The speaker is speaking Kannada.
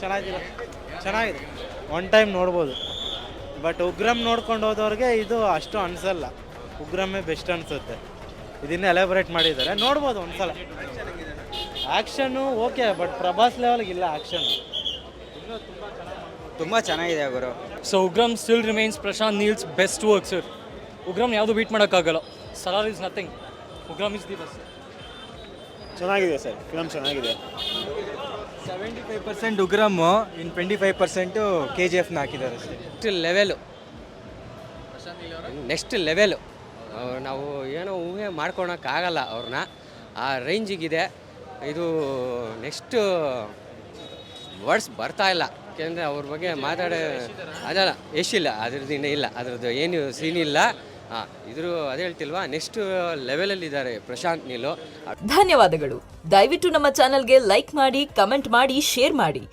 ಚೆನ್ನಾಗಿದೆ ಒನ್ ಟೈಮ್ ನೋಡ್ಬೋದು. ಬಟ್ ಉಗ್ರಂ ನೋಡ್ಕೊಂಡು ಹೋದವ್ರಿಗೆ ಇದು ಅಷ್ಟು ಅನಿಸಲ್ಲ. ಉಗ್ರಮೇ ಬೆಸ್ಟ್ ಅನಿಸುತ್ತೆ. ಇದನ್ನ ಎಲಾಬ್ರೇಟ್ ಮಾಡಿದ್ದಾರೆ, ನೋಡ್ಬೋದು ಒಂದ್ಸಲ. ಆ್ಯಕ್ಷನ್ನು ಓಕೆ, ಬಟ್ ಪ್ರಭಾಸ್ ಲೆವೆಲ್ಗಿಲ್ಲ ಆ್ಯಕ್ಷನ್. ತುಂಬ ಚೆನ್ನಾಗಿದೆ ಗುರು. So Ugramm still remains Prashanth Neel's best work sir. Ugramm ಯಾವುದು ಬೀಟ್ ಮಾಡೋಕ್ಕಾಗಲ್ಲ. Salaar is nothing. Ugramm is the best. ಚೆನ್ನಾಗಿದೆ ಸರ್, ಫಿಲಮ್ ಚೆನ್ನಾಗಿದೆ. 75% ಉಗ್ರಮ್ಮು, ಇನ್ನು 25% KGF ಹಾಕಿದ್ದಾರೆ ಸರ್. ನೆಕ್ಸ್ಟ್ ಲೆವೆಲು ನಾವು ಏನೋ ಊಹೆ ಮಾಡ್ಕೊಳಕ್ಕಾಗಲ್ಲ ಅವ್ರನ್ನ. ಆ ರೇಂಜಿಗಿದೆ ಇದು. ನೆಕ್ಸ್ಟು ವರ್ಡ್ಸ್ ಬರ್ತಾ ಇಲ್ಲ, ಯಾಕೆಂದರೆ ಅವ್ರ ಬಗ್ಗೆ ಅದಲ್ಲ ಎಷ್ಟಿಲ್ಲ, ಅದ್ರದ್ದು ಇನ್ನೂ ಇಲ್ಲ, ಅದ್ರದ್ದು ಏನು ಸೀನ್ ಇಲ್ಲ. ಅದೇ ಹೇಳ್ತಿಲ್ವಾ, ನೆಕ್ಸ್ಟ್ ಲೆವೆಲಲ್ಲಿದ್ದಾರೆ ಪ್ರಶಾಂತ್ ನೀಲು. ಧನ್ಯವಾದಗಳು. ದಯವಿಟ್ಟು ನಮ್ಮ ಚಾನೆಲ್ಗೆ ಲೈಕ್ ಮಾಡಿ, ಕಮೆಂಟ್ ಮಾಡಿ, ಶೇರ್ ಮಾಡಿ.